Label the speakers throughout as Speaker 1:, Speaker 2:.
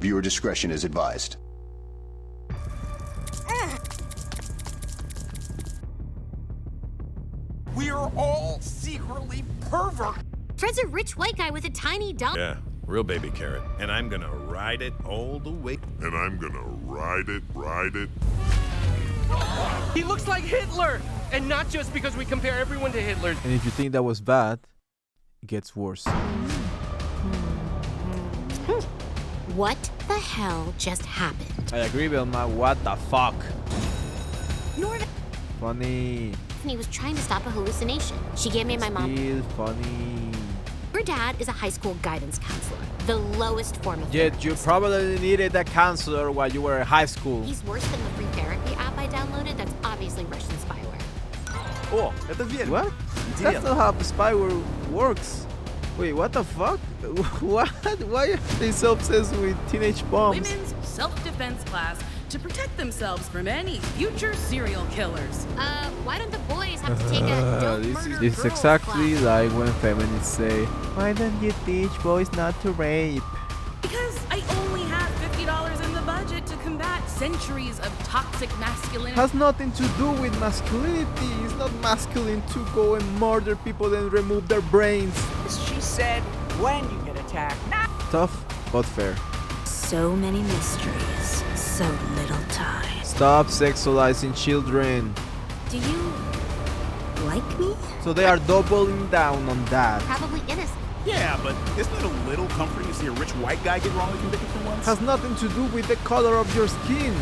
Speaker 1: Viewer discretion is advised.
Speaker 2: We're all secretly pervert.
Speaker 3: Fred's a rich white guy with a tiny dog.
Speaker 4: Yeah, real baby carrot. And I'm gonna ride it all the way.
Speaker 5: And I'm gonna ride it.
Speaker 6: He looks like Hitler! And not just because we compare everyone to Hitler.
Speaker 7: And if you think that was bad, it gets worse.
Speaker 3: What the hell just happened?
Speaker 7: I agree, Velma. What the fuck?
Speaker 3: Nora.
Speaker 7: Funny.
Speaker 3: He was trying to stop a hallucination. She gave me my mom.
Speaker 7: Still funny.
Speaker 3: Her dad is a high school guidance counselor, the lowest form of
Speaker 7: Yet you probably needed a counselor while you were in high school.
Speaker 3: He's worse than the free therapy app I downloaded that's obviously Russian spyware.
Speaker 8: Oh, это верно.
Speaker 7: What? That's not how spyware works. Wait, what the fuck? What? Why are they so obsessed with teenage bombs?
Speaker 9: Women's self-defense class to protect themselves from any future serial killers.
Speaker 3: Why don't the boys have to take a don't murder
Speaker 7: This is
Speaker 3: girls
Speaker 7: exactly
Speaker 3: class?
Speaker 7: like when feminists say, why don't you teach boys not to rape?
Speaker 9: Because I only have $50 in the budget to combat centuries of toxic masculinity.
Speaker 7: Has nothing to do with masculinity. It's not masculine to go and murder people and remove their brains.
Speaker 8: She said when you get attacked.
Speaker 7: Tough, but fair.
Speaker 10: So many mysteries, so little time.
Speaker 7: Stop sexualizing children.
Speaker 10: Do you like me?
Speaker 7: So they are doubling down on that.
Speaker 3: Probably innocent.
Speaker 2: Yeah, but isn't it a little comforting to see a rich white guy get wrongly convicted for once?
Speaker 7: Has nothing to do with the color of your skin.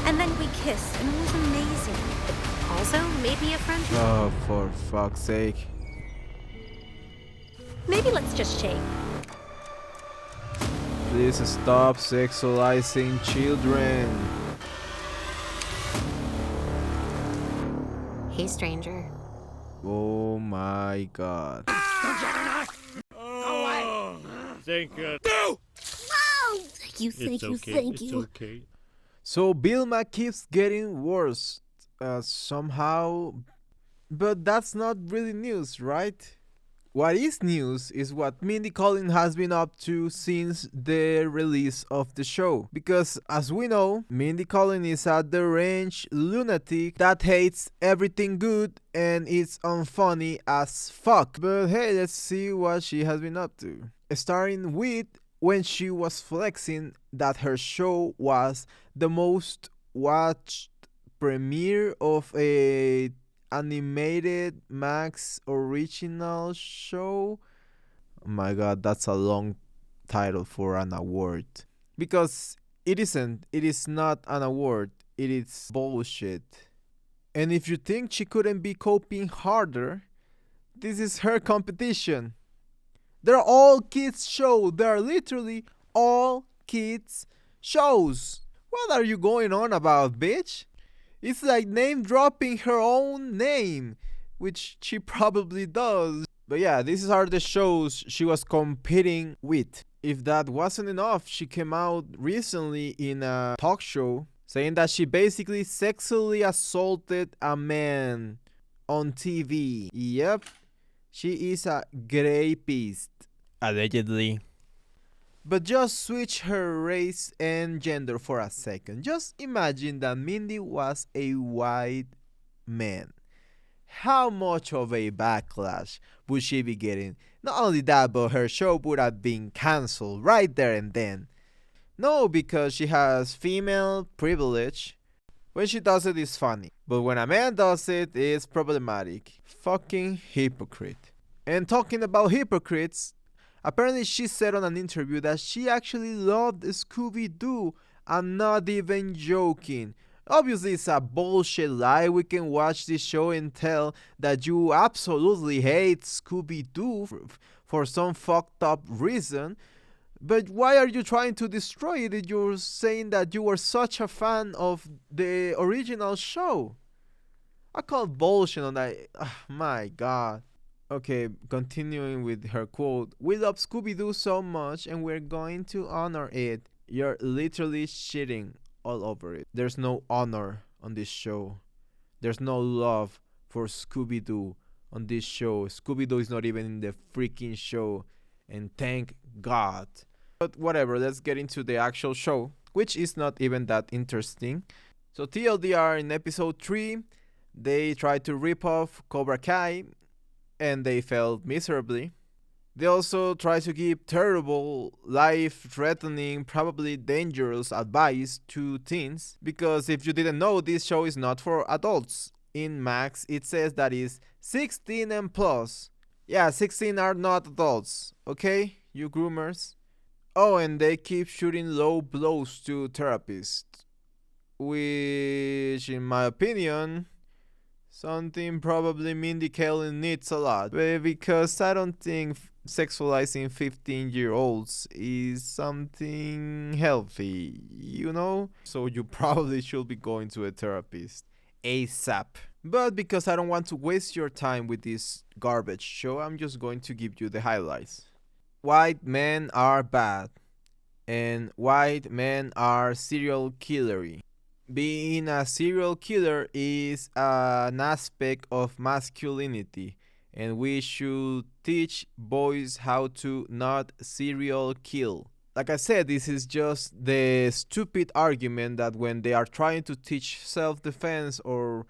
Speaker 10: And then we kissed, and it was amazing.
Speaker 3: Also, maybe a friendship.
Speaker 7: Oh, for fuck's sake.
Speaker 10: Maybe let's just shake.
Speaker 7: Please stop sexualizing children.
Speaker 3: Hey, stranger.
Speaker 7: Oh my god.
Speaker 4: Thank God.
Speaker 3: Thank you, thank you.
Speaker 4: okay.
Speaker 7: So Vilma keeps getting worse somehow, but that's not really news, right? What is news is what Mindy Kaling has been up to since the release of the show. Because as we know, Mindy Kaling is a deranged lunatic that hates everything good and is unfunny as fuck. But hey, let's see what she has been up to. Starting with when she was flexing that her show was the most watched premiere of a animated Max original show. Oh my god, that's a long title for an award. Because it isn't. It is not an award. It is bullshit. And if you think she couldn't be coping harder, this is her competition. They're all kids shows. They're literally all kids shows. What are you going on about, bitch? It's like name dropping her own name, which she probably does. But yeah, these are the shows she was competing with. If that wasn't enough, she came out recently in a talk show saying that she basically sexually assaulted a man on TV. Yep, she is a rapist, allegedly. But just switch her race and gender for a second. Just imagine that Mindy was a white man. How much of a backlash would she be getting? Not only that, but her show would have been cancelled right there and then. No, because she has female privilege. When she does it, it's funny. But when a man does it, it's problematic. Fucking hypocrite. And talking about hypocrites, apparently she said on an interview that she actually loved Scooby-Doo. I'm not even joking. Obviously it's a bullshit lie. We can watch this show and tell that you absolutely hate Scooby-Doo for some fucked up reason. But why are you trying to destroy it if you're saying that you were such a fan of the original show? I call bullshit on that. My god. Okay, continuing with her quote. We love Scooby-Doo so much and we're going to honor it. You're literally shitting all over it. There's no honor on this show. There's no love for Scooby-Doo on this show. Scooby-Doo is not even in the freaking show. And thank God. But whatever, let's get into the actual show, which is not even that interesting. So TLDR, in episode 3, they tried to rip off Cobra Kai, and they failed miserably. They also try to give terrible, life-threatening, probably dangerous advice to teens, because if you didn't know, this show is not for adults. In Max, it says that it's 16 and plus. Yeah, 16 are not adults, okay, you groomers? Oh, and they keep shooting low blows to therapists, which, in my opinion, something probably Mindy Kaling needs a lot, because I don't think sexualizing 15-year-olds is something healthy, you know? So you probably should be going to a therapist ASAP. But because I don't want to waste your time with this garbage show, I'm just going to give you the highlights. White men are bad, and white men are serial killery. Being a serial killer is an aspect of masculinity, and we should teach boys how to not serial kill. Like I said, this is just the stupid argument that when they are trying to teach self-defense or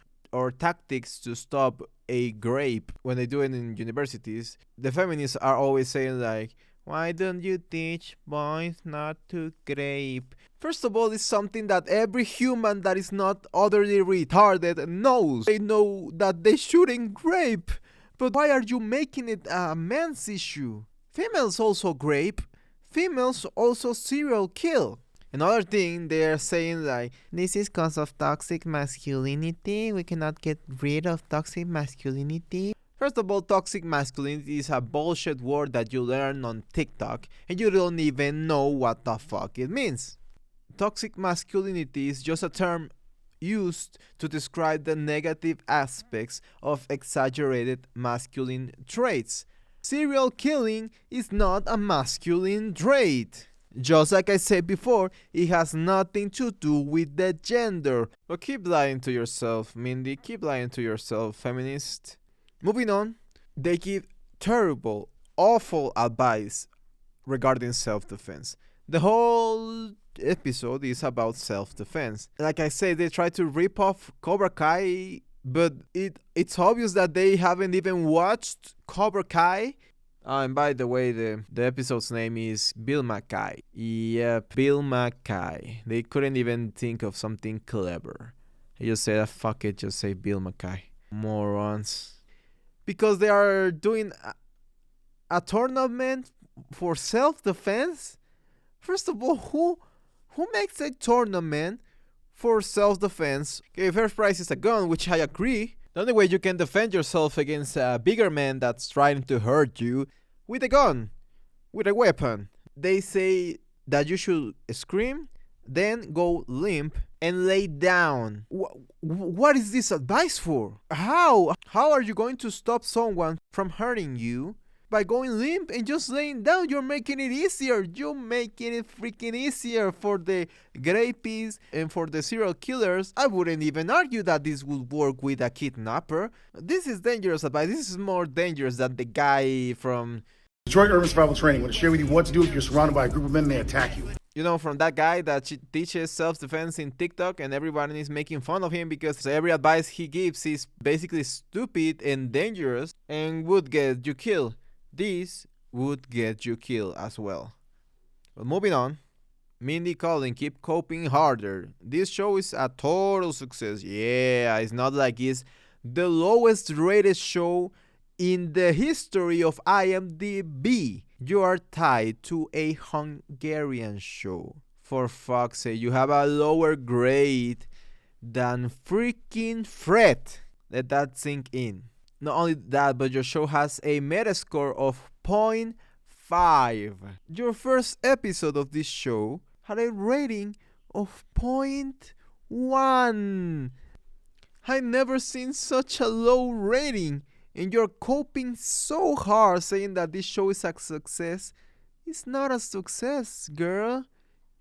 Speaker 7: tactics to stop a grape, when they do it in universities, the feminists are always saying like, why don't you teach boys not to grape? First of all, it's something that every human that is not utterly retarded knows. They know that they shouldn't grape. But why are you making it a man's issue? Females also grape. Females also serial kill. Another thing, they're saying like, this is because of toxic masculinity. We cannot get rid of toxic masculinity. First of all, toxic masculinity is a bullshit word that you learn on TikTok and you don't even know what the fuck it means. Toxic masculinity is just a term used to describe the negative aspects of exaggerated masculine traits. Serial killing is not a masculine trait. Just like I said before, it has nothing to do with the gender. But keep lying to yourself, Mindy. Keep lying to yourself, feminist. Moving on, they give terrible, awful advice regarding self-defense. The whole episode is about self-defense. Like I said, they try to rip off Cobra Kai, but it's obvious that they haven't even watched Cobra Kai. And by the way, the episode's name is Velma Kai. Yep, Velma Kai. They couldn't even think of something clever. They just said, fuck it, just say Velma Kai. Morons. Because they are doing a tournament for self-defense? First of all, who makes a tournament for self-defense? Okay, first prize is a gun, which I agree. The only way you can defend yourself against a bigger man that's trying to hurt you, with a gun, with a weapon. They say that you should scream, then go limp and lay down. What is this advice for? How are you going to stop someone from hurting you? By going limp and just laying down. You're making it easier. You're making it freaking easier for the grapies and for the serial killers. I wouldn't even argue that this would work with a kidnapper. This is dangerous advice. This is more dangerous than the guy from
Speaker 1: Detroit Urban Survival Training. I want to share with you what to do if you're surrounded by a group of men and they attack you.
Speaker 7: You know, from that guy that teaches self-defense in TikTok, and everybody is making fun of him because every advice he gives is basically stupid and dangerous and would get you killed. This would get you killed as well. But moving on, Mindy Kaling keep coping harder. This show is a total success. Yeah, it's not like it's the lowest rated show in the history of IMDb. You are tied to a Hungarian show. For fuck's sake, you have a lower grade than freaking Fred. Let that sink in. Not only that, but your show has a Metascore of 0.5. Your first episode of this show had a rating of 0.1. I've never seen such a low rating. And you're coping so hard saying that this show is a success. It's not a success, girl.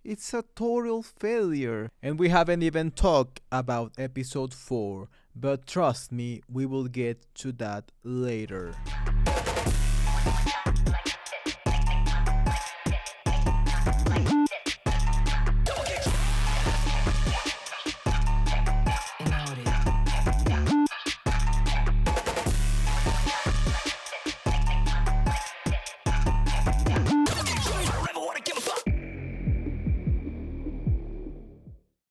Speaker 7: It's a total failure. And we haven't even talked about episode 4. But trust me, we will get to that later.